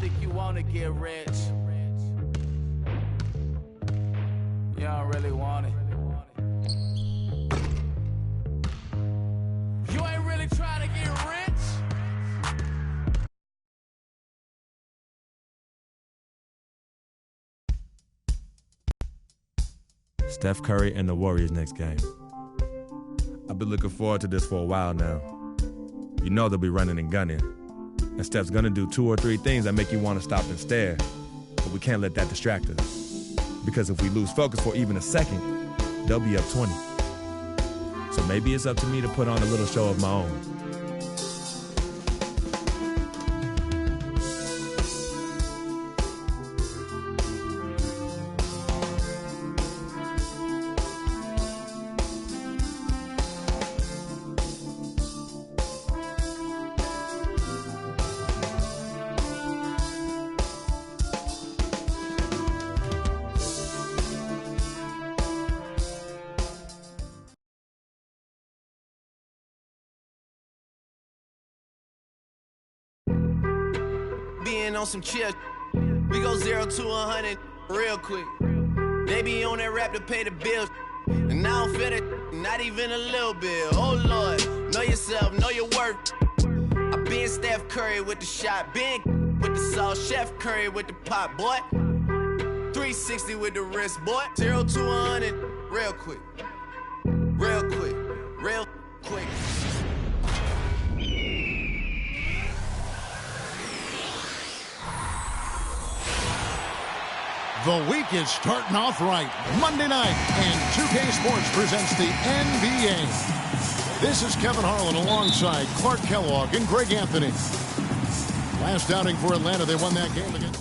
think you wanna get rich. You don't really want it. You ain't really trying to get rich. Steph Curry and the Warriors next game. I've been looking forward to this for a while now. You know they'll be running and gunning. And Steph's gonna do 2 or 3 things that make you want to stop and stare. But we can't let that distract us. Because if we lose focus for even a second, they'll be up 20. So maybe it's up to me to put on a little show of my own. On some chill, we go 0 to 100 real quick. They be on that rap to pay the bills, and I don't feel it, not even a little bit. Oh Lord, know yourself, know your worth. I been Steph Curry with the shot, been with the sauce, Chef Curry with the pop, boy. 360 with the wrist, boy. 0 to 100 real quick, real quick, real quick. The week is starting off right. Monday night, and 2K Sports presents the NBA. This is Kevin Harlan alongside Clark Kellogg and Greg Anthony. Last outing for Atlanta, they won that game again.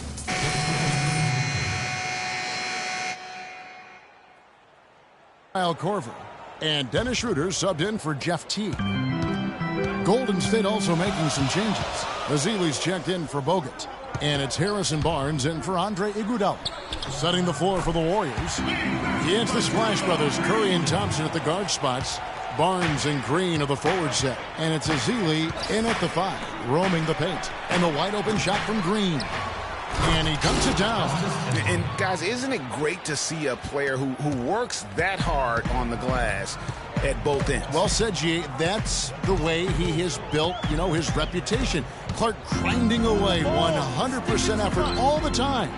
Kyle Korver and Dennis Schroeder subbed in for Jeff Teague. Golden State also making some changes. Azili's checked in for Bogut. And it's Harrison Barnes in for Andre Iguodala. Setting the floor for the Warriors. It's the Splash Brothers, Curry and Thompson at the guard spots. Barnes and Green are the forward set. And it's Azili in at the 5, roaming the paint. And the wide open shot from Green. And he dumps it down. And guys, isn't it great to see a player who works that hard on the glass at both ends? Well said, G. That's the way he has built, his reputation. Clark grinding away, 100% effort all the time.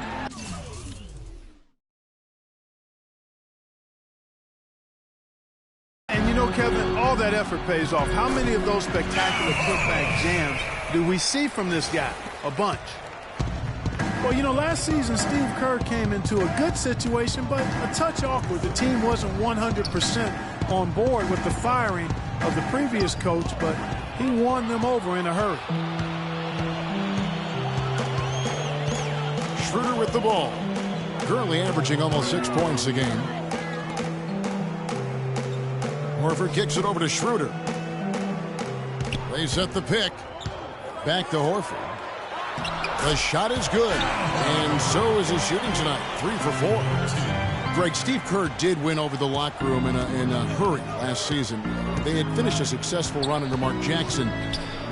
And Kevin, all that effort pays off. How many of those spectacular putback jams do we see from this guy? A bunch. Well, last season, Steve Kerr came into a good situation, but a touch awkward. The team wasn't 100% on board with the firing of the previous coach, but he won them over in a hurry. Schroeder with the ball. Currently averaging almost 6 points a game. Horford kicks it over to Schroeder. They set the pick. Back to Horford. The shot is good, and so is his shooting tonight. 3 for 4. Greg, Steve Kerr did win over the locker room in a hurry last season. They had finished a successful run under Mark Jackson.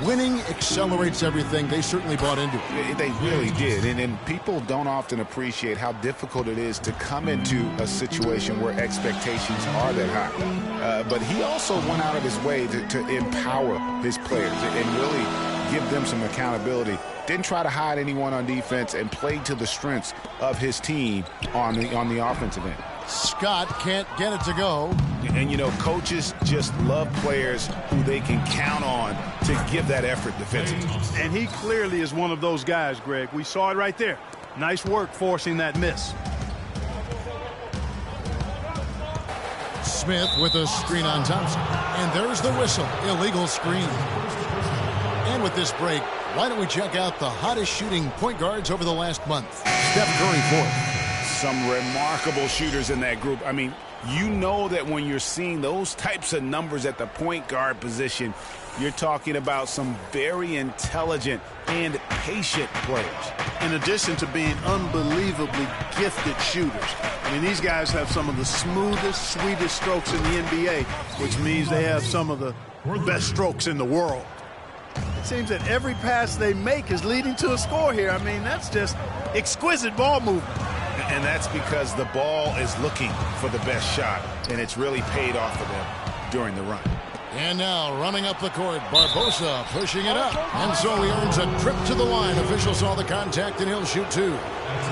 Winning accelerates everything. They certainly bought into it. They really did, and people don't often appreciate how difficult it is to come into a situation where expectations are that high. But he also went out of his way to empower his players and really give them some accountability. Didn't try to hide anyone on defense and played to the strengths of his team on the offensive end. Scott can't get it to go. And, coaches just love players who they can count on to give that effort defensively. And he clearly is one of those guys, Greg. We saw it right there. Nice work forcing that miss. Smith with a screen on Thompson. And there's the whistle. Illegal screen. And with this break, why don't we check out the hottest shooting point guards over the last month? Steph Curry fourth. Some remarkable shooters in that group. I mean, that when you're seeing those types of numbers at the point guard position, you're talking about some very intelligent and patient players. In addition to being unbelievably gifted shooters. I mean, these guys have some of the smoothest, sweetest strokes in the NBA, which means they have some of the best strokes in the world. Seems that every pass they make is leading to a score here. I mean, that's just exquisite ball movement. And that's because the ball is looking for the best shot, and it's really paid off for them during the run. And now running up the court, Barbosa pushing it up. And so he earns a trip to the line. Official saw the contact, and he'll shoot two.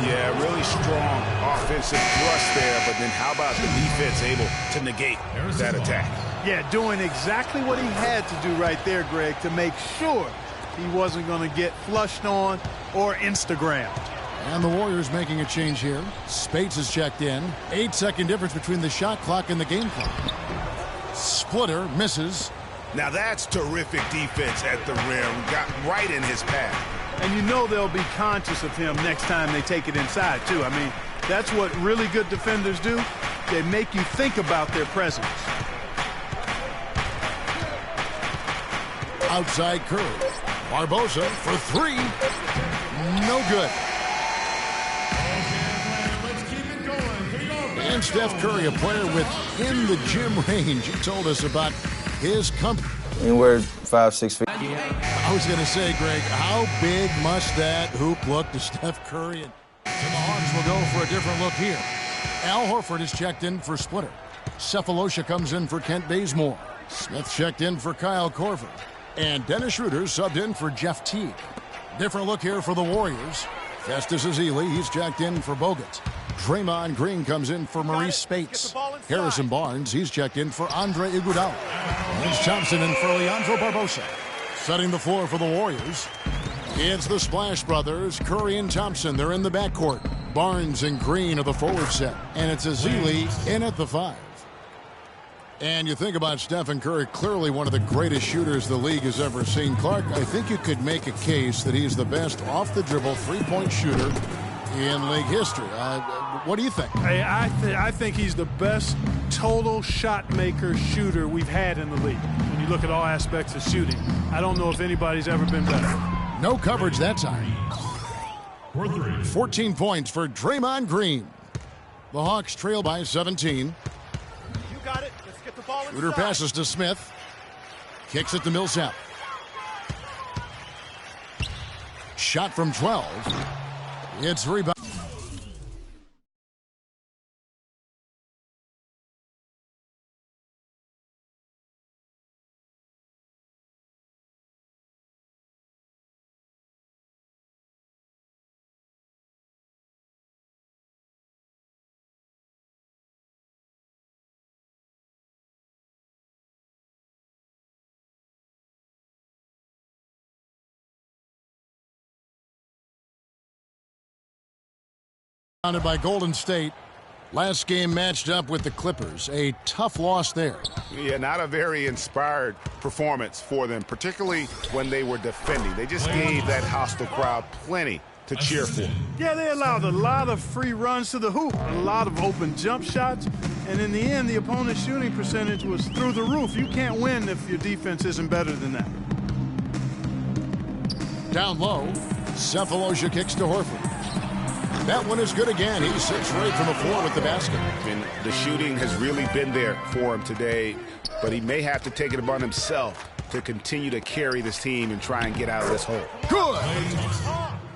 Yeah, really strong offensive thrust there, but then how about the defense able to negate that attack? Yeah, doing exactly what he had to do right there, Greg, to make sure he wasn't going to get flushed on or Instagrammed. And the Warriors making a change here. Spates is checked in. 8-second difference between the shot clock and the game clock. Splitter misses. Now that's terrific defense at the rim. Got right in his path. And you know they'll be conscious of him next time they take it inside, too. I mean, that's what really good defenders do. They make you think about their presence. Outside curve. Barbosa for three. No good. And Steph Curry, a player within the gym range, he told us about his comfort. Anywhere 5-6 feet. I was going to say, Greg, how big must that hoop look to Steph Curry? And the Hawks will go for a different look here. Al Horford is checked in for Splitter. Cephalosha comes in for Kent Bazemore. Smith checked in for Kyle Korver. And Dennis Schroeder subbed in for Jeff Teague. Different look here for the Warriors. Festus Ezeli, he's checked in for Bogut. Draymond Green comes in for Maurice Spates. Harrison Barnes, he's checked in for Andre Iguodala. Gangz Thompson in for Leandro Barbosa. Setting the floor for the Warriors. It's the Splash Brothers, Curry and Thompson. They're in the backcourt. Barnes and Green are the forward set. And it's Ezeli in at the 5. And you think about Stephen Curry, clearly one of the greatest shooters the league has ever seen. Clark, I think you could make a case that he's the best off-the-dribble three-point shooter in league history. What do you think? I think he's the best total shot maker shooter we've had in the league. When you look at all aspects of shooting, I don't know if anybody's ever been better. No coverage that time. 14 points for Draymond Green. The Hawks trail by 17. You got it. Let's get the ball inside. Schroeder passes to Smith. Kicks it to Millsap. Shot from 12. It's rebound. By Golden State. Last game matched up with the Clippers. A tough loss there. Yeah, not a very inspired performance for them, particularly when they were defending. They just gave that hostile crowd plenty to cheer for. Yeah, they allowed a lot of free runs to the hoop, a lot of open jump shots, and in the end, the opponent's shooting percentage was through the roof. You can't win if your defense isn't better than that. Down low, Cephalosha kicks to Horford. That one is good again. He's 6 for 8 from the floor with the basket. And the shooting has really been there for him today, but he may have to take it upon himself to continue to carry this team and try and get out of this hole. Good!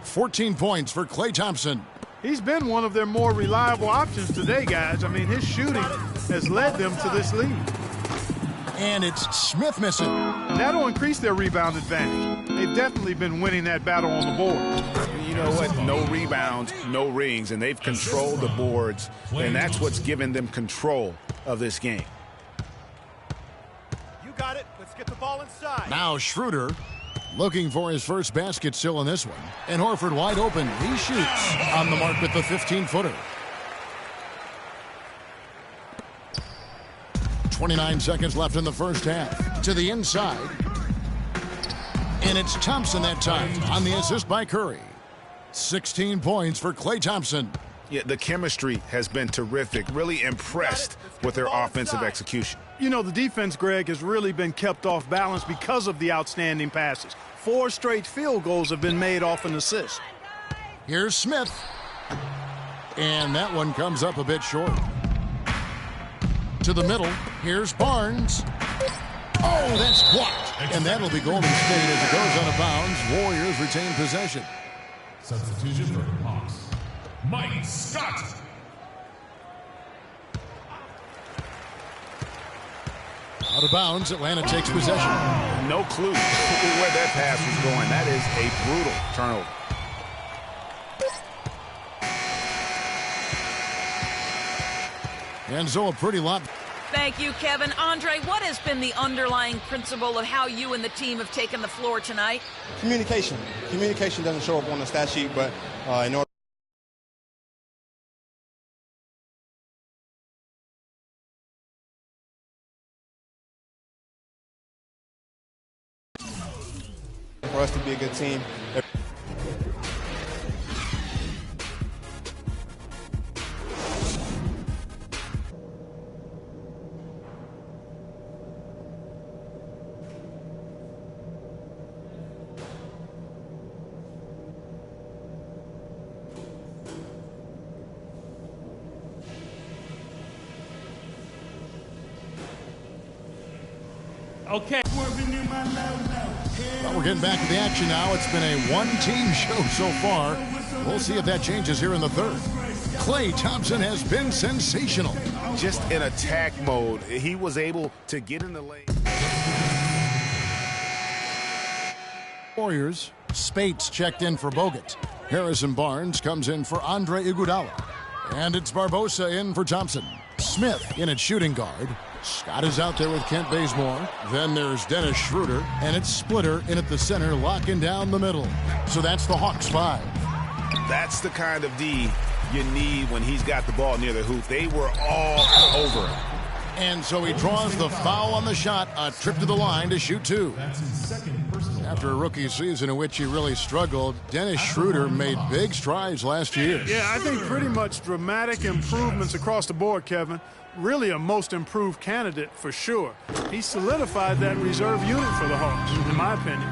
14 points for Klay Thompson. He's been one of their more reliable options today, guys. I mean, his shooting has led them to this lead. And it's Smith missing. And that'll increase their rebound advantage. They've definitely been winning that battle on the board. You know what? No rebounds, no rings, and they've controlled the boards, and that's what's given them control of this game. You got it. Let's get the ball inside. Now Schroeder looking for his first basket still in this one. And Horford wide open. He shoots on the mark with the 15-footer. 29 seconds left in the first half. To the inside. And it's Thompson that time on the assist by Curry. 16 points for Klay Thompson. Yeah, the chemistry has been terrific. Really impressed with their offensive execution. You know, the defense, Greg, has really been kept off balance because of the outstanding passes. 4 straight field goals have been made off an assist. Here's Smith. And that one comes up a bit short. To the middle. Here's Barnes. Oh, that's blocked. And that'll be Golden State as it goes out of bounds. Warriors retain possession. Substitution for Hawks. Mike Scott. Out of bounds, Atlanta takes possession. No clue where that pass was going. That is a brutal turnover. And so a pretty lot. Thank you, Kevin. Andre, what has been the underlying principle of how you and the team have taken the floor tonight? Communication. Communication doesn't show up on the stat sheet, but in order for us to be a good team. Okay. Well, we're getting back to the action now. It's been a one-team show so far. We'll see if that changes here in the third. Klay Thompson has been sensational. Just in attack mode, he was able to get in the lane. Warriors, Spates checked in for Bogut. Harrison Barnes comes in for Andre Iguodala. And it's Barbosa in for Thompson. Smith in at shooting guard. Scott is out there with Kent Bazemore. Then there's Dennis Schroeder. And it's Splitter in at the center, locking down the middle. So that's the Hawks 5. That's the kind of D you need when he's got the ball near the hoop. They were all over him. And so he draws the foul on the shot, a trip to the line to shoot two. After a rookie season in which he really struggled, Dennis Schroeder made big strides last year. Yeah, I think pretty much dramatic improvements across the board, Kevin. Really a most improved candidate for sure. He solidified that reserve unit for the Hawks, in my opinion.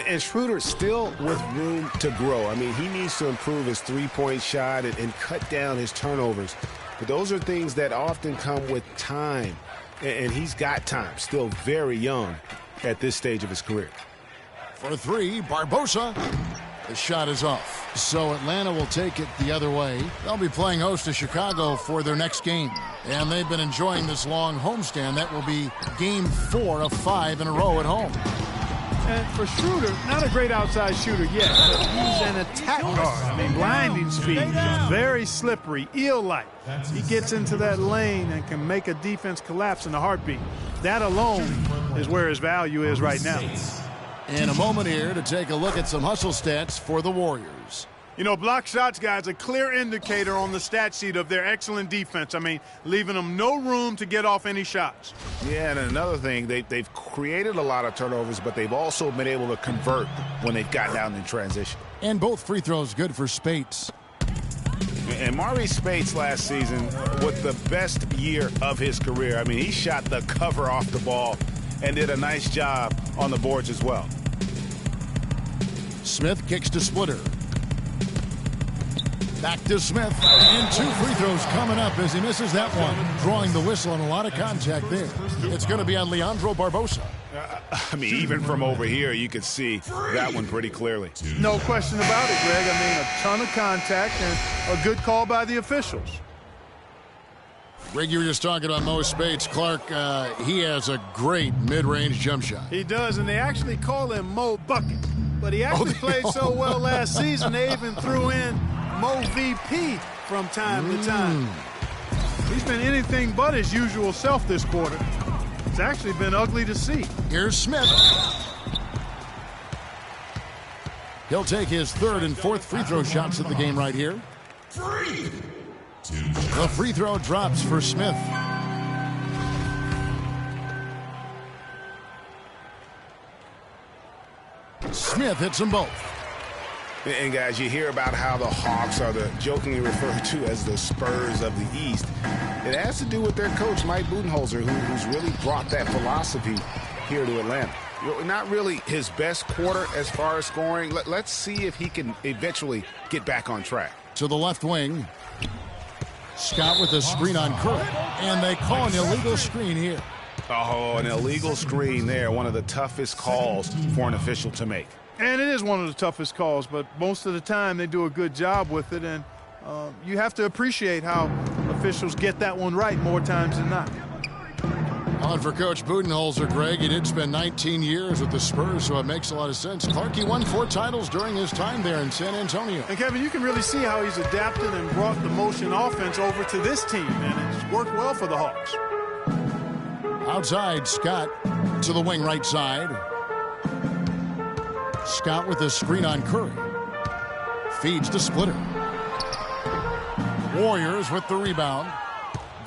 And Schroeder still with room to grow. I mean, he needs to improve his three-point shot and cut down his turnovers. But those are things that often come with time. And he's got time, still very young at this stage of his career. For three, Barbosa. The shot is off. So Atlanta will take it the other way. They'll be playing host to Chicago for their next game. And they've been enjoying this long homestand. That will be game 4 of 5 in a row at home. And for Schroeder, not a great outside shooter yet, but he's an attack guard. I mean, blinding speed, very slippery, eel-like. He gets into that lane and can make a defense collapse in a heartbeat. That alone is where his value is right now. In a moment here to take a look at some hustle stats for the Warriors. You know, block shots, guys, a clear indicator on the stat sheet of their excellent defense. I mean, leaving them no room to get off any shots. Yeah, and another thing, they've created a lot of turnovers, but they've also been able to convert when they've gotten down in transition. And both free throws good for Spates. And Maurice Spates last season with the best year of his career. I mean, he shot the cover off the ball and did a nice job on the boards as well. Smith kicks to Splitter. Back to Smith. And 2 free throws coming up as he misses that one. Drawing the whistle and a lot of contact there. It's going to be on Leandro Barbosa. I mean, even from over here, you could see that one pretty clearly. No question about it, Greg. I mean, a ton of contact and a good call by the officials. Greg, you were just talking about Mo Spates. Clark, he has a great mid-range jump shot. He does, and they actually call him Mo Bucket. But he actually played so well last season, they even threw in Mo VP from time to time. He's been anything but his usual self this quarter. It's actually been ugly to see. Here's Smith. He'll take his 3rd and 4th free throw shots of the game right here. The free throw drops for Smith. Smith hits them both. And guys, you hear about how the Hawks are the jokingly referred to as the Spurs of the East. It has to do with their coach, Mike Budenholzer, who's really brought that philosophy here to Atlanta. Not really his best quarter as far as scoring. Let's see if he can eventually get back on track. To the left wing. Scott with a screen on Curry. And they call an illegal screen here. Oh, an illegal screen there. One of the toughest calls for an official to make. And it is one of the toughest calls, but most of the time they do a good job with it. And you have to appreciate how officials get that one right more times than not. On for Coach Budenholzer, Greg. He did spend 19 years with the Spurs, so it makes a lot of sense. Clark, he won 4 titles during his time there in San Antonio. And, Kevin, you can really see how he's adapted and brought the motion offense over to this team, and it's worked well for the Hawks. Outside, Scott to the wing right side. Scott with a screen on Curry. Feeds to Splitter. Warriors with the rebound.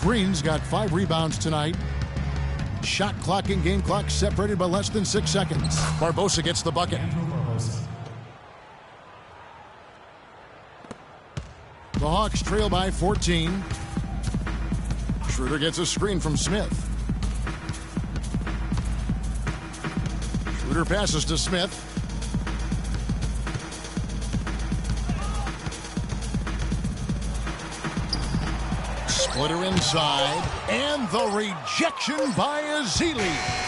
Green's got 5 rebounds tonight. Shot clock and game clock separated by less than 6 seconds. Barbosa gets the bucket. The Hawks trail by 14. Schroeder gets a screen from Smith. Schroeder passes to Smith. Splitter inside, and the rejection by Ezeli.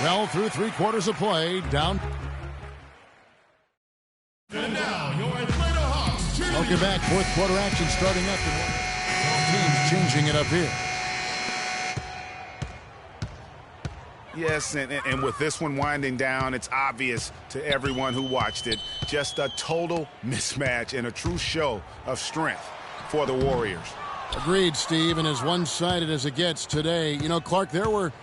Well, through 3 quarters of play, down. And now, your Atlanta Hawks. Welcome back. 4th quarter action starting up. Teams changing it up here. Yes, and with this one winding down, it's obvious to everyone who watched it. Just a total mismatch and a true show of strength for the Warriors. Agreed, Steve, and as one-sided as it gets today. You know, Clark, there were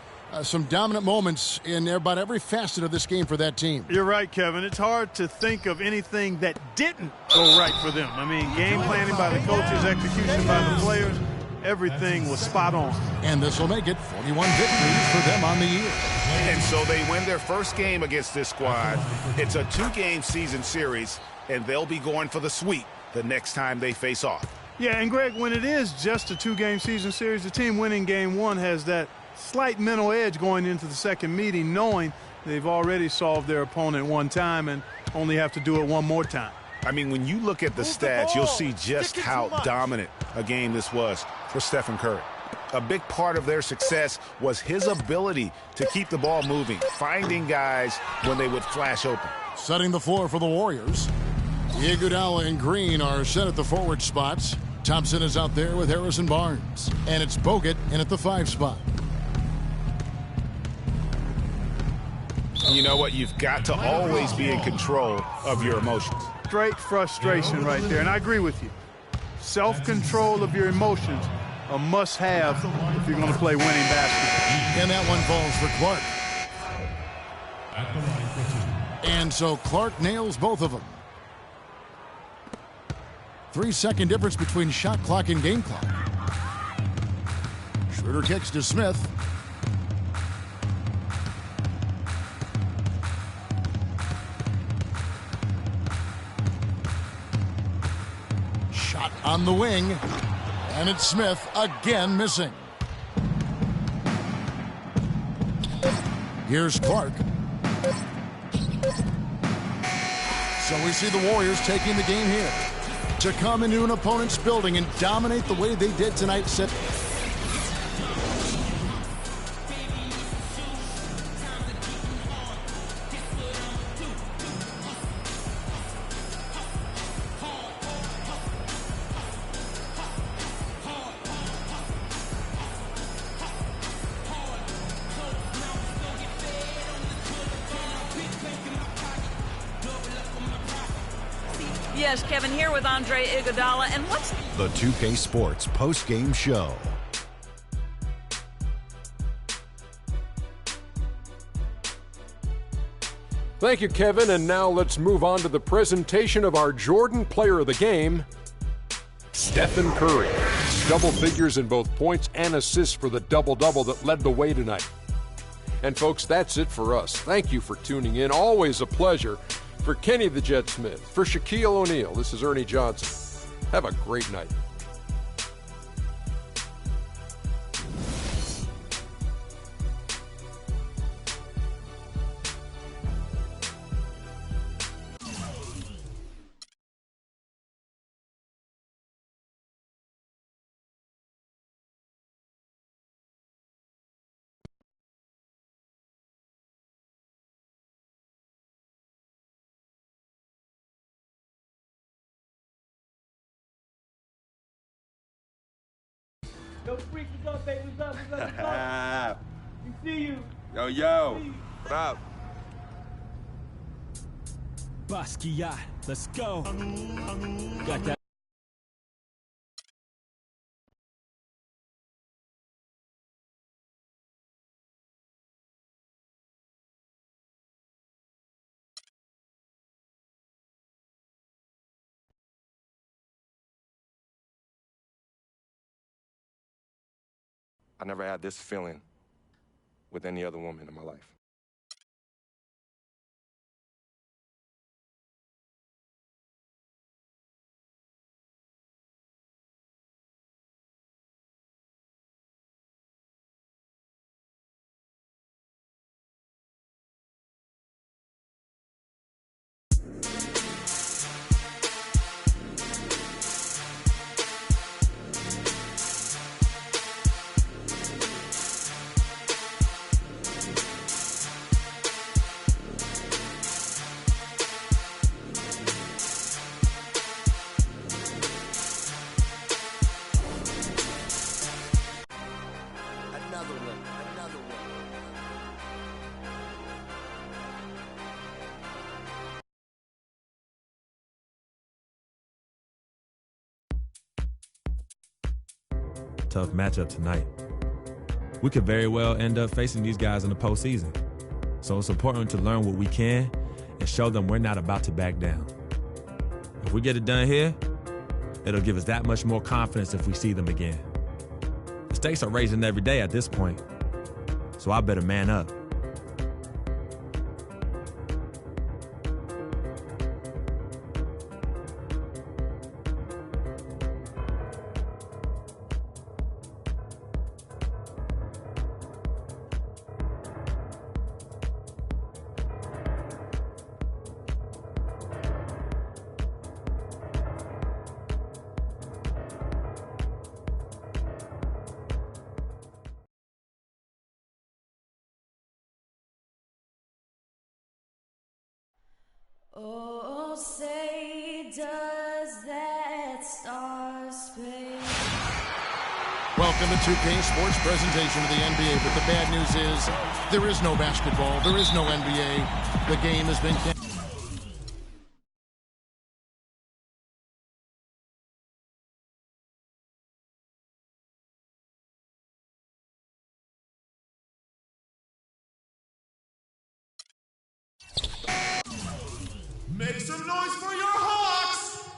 some dominant moments in about every facet of this game for that team. You're right, Kevin. It's hard to think of anything that didn't go right for them. I mean, game planning by the coaches, execution by the players, everything was spot on. And this will make it 41 victories for them on the year. And so they win their first game against this squad. It's a 2-game season series, and they'll be going for the sweep the next time they face off. Yeah, and Greg, when it is just a 2-game season series, the team winning game 1 has that slight mental edge going into the second meeting, knowing they've already solved their opponent one time and only have to do it one more time. I mean, when you look at the stats, you'll see just how dominant a game this was for Stephen Curry. A big part of their success was his ability to keep the ball moving, finding guys when they would flash open. Setting the floor for the Warriors. Iguodala and Green are set at the forward spots. Thompson is out there with Harrison Barnes. And it's Bogut in at the 5 spot. You know what? You've got to always be in control of your emotions. Straight frustration right there, and I agree with you. Self-control of your emotions, a must-have if you're going to play winning basketball. And that one falls for Clark. And so Clark nails both of them. 3-second difference between shot clock and game clock. Schroeder kicks to Smith. Shot on the wing. And it's Smith again missing. Here's Clark. So we see the Warriors taking the game here. To come into an opponent's building and dominate the way they did tonight. Yes, Kevin, here with Andre Iguodala. And what's the 2K Sports post-game show? Thank you, Kevin, and now let's move on to the presentation of our Jordan Player of the Game, Stephen Curry. Double figures in both points and assists for the double-double that led the way tonight. And folks, that's it for us. Thank you for tuning in. Always a pleasure. For Kenny the Jet Smith, for Shaquille O'Neal, this is Ernie Johnson. Have a great night. Yo, freak, what's up, baby? What's up? What's up? We see you. Yo. What up? Basquiat, let's go. Got that. I never had this feeling with any other woman in my life. Tough matchup tonight. We could very well end up facing these guys in the postseason. So it's important to learn what we can and show them we're not about to back down. If we get it done here, it'll give us that much more confidence if we see them again. The stakes are raising every day at this point, so I better man up. Oh, say does that star space. Welcome to 2K Sports presentation of the NBA, but the bad news is there is no basketball, there is no NBA. The game has been canceled. Make some noise for your Hawks!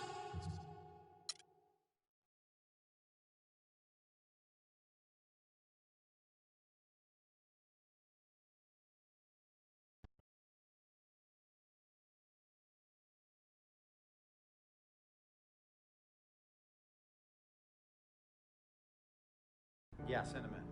Yeah, send him in.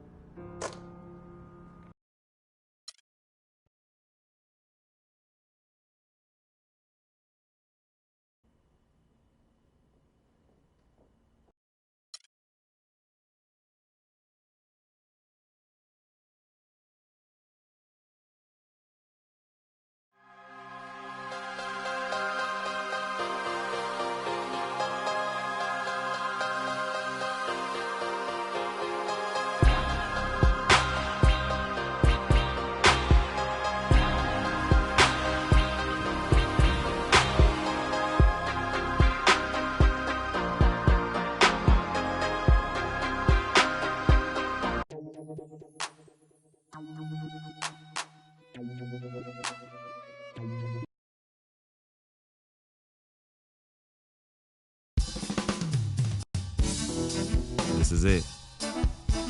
is it.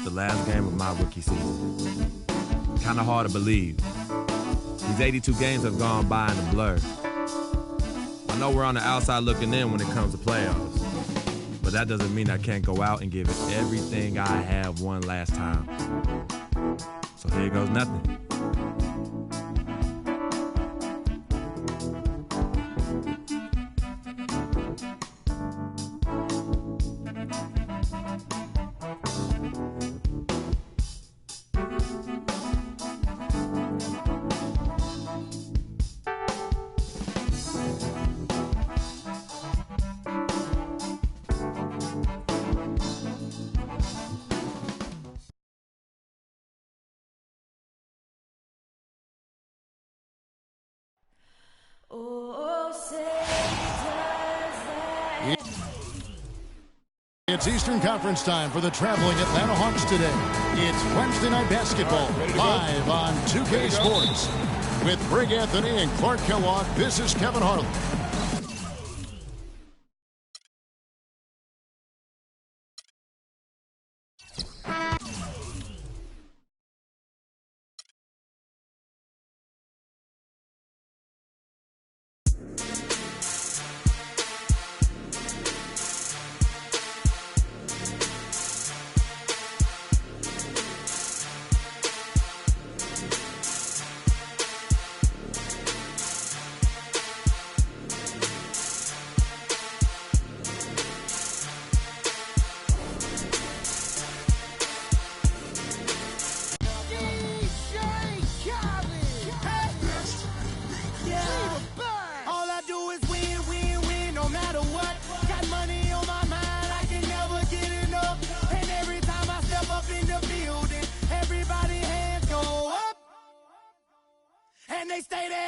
The last game of my rookie season. Kind of hard to believe. These 82 games have gone by in a blur. I know we're on the outside looking in when it comes to playoffs, but that doesn't mean I can't go out and give it everything I have one last time. So here goes nothing. It's Eastern Conference time for the traveling Atlanta Hawks today. It's Wednesday Night Basketball, live on 2K Sports. With Greg Anthony and Clark Kellogg, this is Kevin Harlan. They stay there.